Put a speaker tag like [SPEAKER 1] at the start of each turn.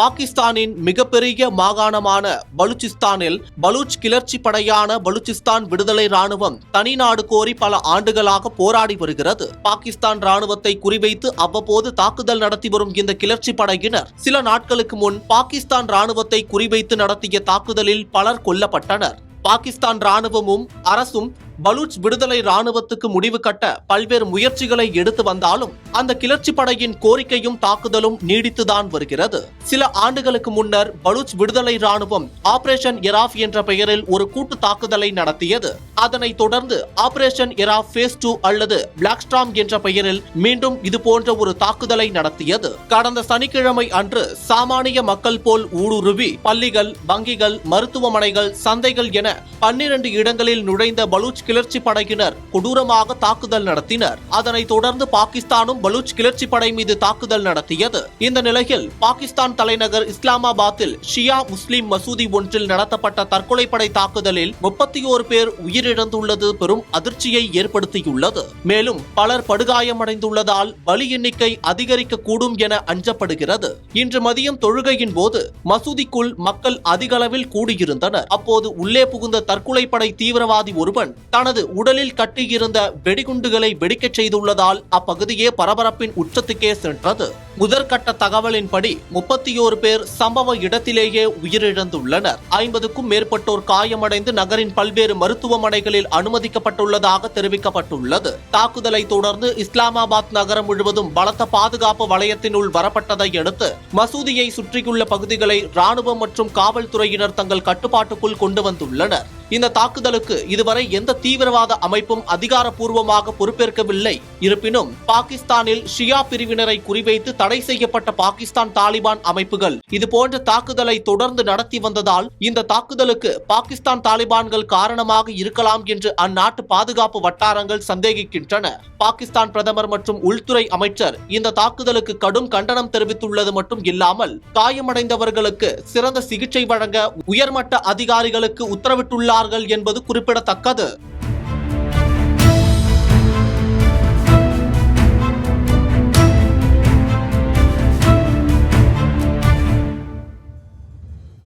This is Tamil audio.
[SPEAKER 1] பாகிஸ்தானின் மிகப்பெரிய மாகாணமான பலூச்சிஸ்தானில் பலூச் கிளர்ச்சி படையான பலூச்சிஸ்தான் விடுதலை ராணுவம் தனி நாடு கோரி பல ஆண்டுகளாக போராடி வருகிறது. பாகிஸ்தான் ராணுவத்தை குறிவைத்து அவ்வப்போது தாக்குதல் நடத்தி வரும் இந்த கிளர்ச்சி படையினர் சில நாட்களுக்கு முன் பாகிஸ்தான் ராணுவத்தை குறிவைத்து நடத்திய தாக்குதலில் பலர் கொல்லப்பட்டனர். பாகிஸ்தான் ராணுவமும் அரசும் பலூச் விடுதலை ராணுவத்துக்கு முடிவு கட்ட பல்வேறு முயற்சிகளை எடுத்து வந்தாலும் அந்த கிளர்ச்சி படையின் கோரிக்கையும் தாக்குதலும் நீடித்துதான் வருகிறது. சில ஆண்டுகளுக்கு முன்னர் பலூச் விடுதலை ராணுவம் ஆபரேஷன் எராஃப் என்ற பெயரில் ஒரு கூட்டு தாக்குதலை நடத்தியது. அதனைத் தொடர்ந்து ஆபரேஷன் எராஃப் ஃபேஸ் 2 அல்லது பிளாக் ஸ்டார்ம் என்ற பெயரில் மீண்டும் இது போன்ற ஒரு தாக்குதலை நடத்தியது. கடந்த சனிக்கிழமை அன்று சாமானிய மக்கள் போல் ஊடுருவி பள்ளிகள், வங்கிகள், மருத்துவமனைகள், சந்தைகள் என 12 இடங்களில் நுழைந்த பலூச் கிளர்ச்சி படையினர் கொடூரமாக தாக்குதல் நடத்தினர். அதனைத் தொடர்ந்து பாகிஸ்தானும் பலூச் கிளர்ச்சி படை மீது தாக்குதல் நடத்தியது. இந்த நிலையில் பாகிஸ்தான் தலைநகர் இஸ்லாமாபாத்தில் ஷியா முஸ்லிம் மசூதி ஒன்றில் நடத்தப்பட்ட தற்கொலைப்படை தாக்குதலில் 31 பேர் உயிரிழந்துள்ளது பெரும் அதிர்ச்சியை ஏற்படுத்தியுள்ளது. மேலும் பலர் படுகாயமடைந்துள்ளதால் பலி எண்ணிக்கை அதிகரிக்க கூடும் என அஞ்சப்படுகிறது. இன்று மதியம் தொழுகையின் போது மசூதிக்குள் மக்கள் அதிக அளவில் கூடியிருந்தனர். அப்போது உள்ளே புகுந்த தற்கொலைப்படை தீவிரவாதி ஒருவன் தனது உடலில் கட்டியிருந்த வெடிகுண்டுகளை வெடிக்கச் செய்துள்ளதால் அப்பகுதியே பரபரப்பின் உச்சத்துக்கே சென்றது. முதற்கட்ட தகவலின்படி 31 பேர் சம்பவ இடத்திலேயே உயிரிழந்துள்ளனர். 50க்கும் மேற்பட்டோர் காயமடைந்து நகரின் பல்வேறு மருத்துவமனைகளில் அனுமதிக்கப்பட்டுள்ளதாக தெரிவிக்கப்பட்டுள்ளது. தாக்குதலை தொடர்ந்து இஸ்லாமாபாத் நகரம் முழுவதும் பலத்த பாதுகாப்பு வளையத்தினுள் வரப்பட்டதை அடுத்து மசூதியை சுற்றியுள்ள பகுதிகளை ராணுவம் மற்றும் காவல்துறையினர் தங்கள் கட்டுப்பாட்டுக்குள் கொண்டு வந்துள்ளனர். இந்த தாக்குதலுக்கு இதுவரை எந்த தீவிரவாத அமைப்பும் அதிகாரப்பூர்வமாக பொறுப்பேற்கவில்லை. இருப்பினும் பாகிஸ்தானில் ஷியா பிரிவினரை குறிவைத்து தடை செய்யப்பட்ட பாகிஸ்தான் தாலிபான் அமைப்புகள் இதுபோன்ற தாக்குதலை தொடர்ந்து நடத்தி வந்ததால் இந்த தாக்குதலுக்கு பாகிஸ்தான் தாலிபான்கள் காரணமாக இருக்கலாம் என்று அந்நாட்டு பாதுகாப்பு வட்டாரங்கள் சந்தேகிக்கின்றன. பாகிஸ்தான் பிரதமர் மற்றும் உள்துறை அமைச்சர் இந்த தாக்குதலுக்கு கடும் கண்டனம் தெரிவித்துள்ளது மட்டும் இல்லாமல் காயமடைந்தவர்களுக்கு சிறந்த சிகிச்சை வழங்க உயர்மட்ட அதிகாரிகளுக்கு உத்தரவிட்டுள்ளார்கள் என்பது குறிப்பிடத்தக்கது.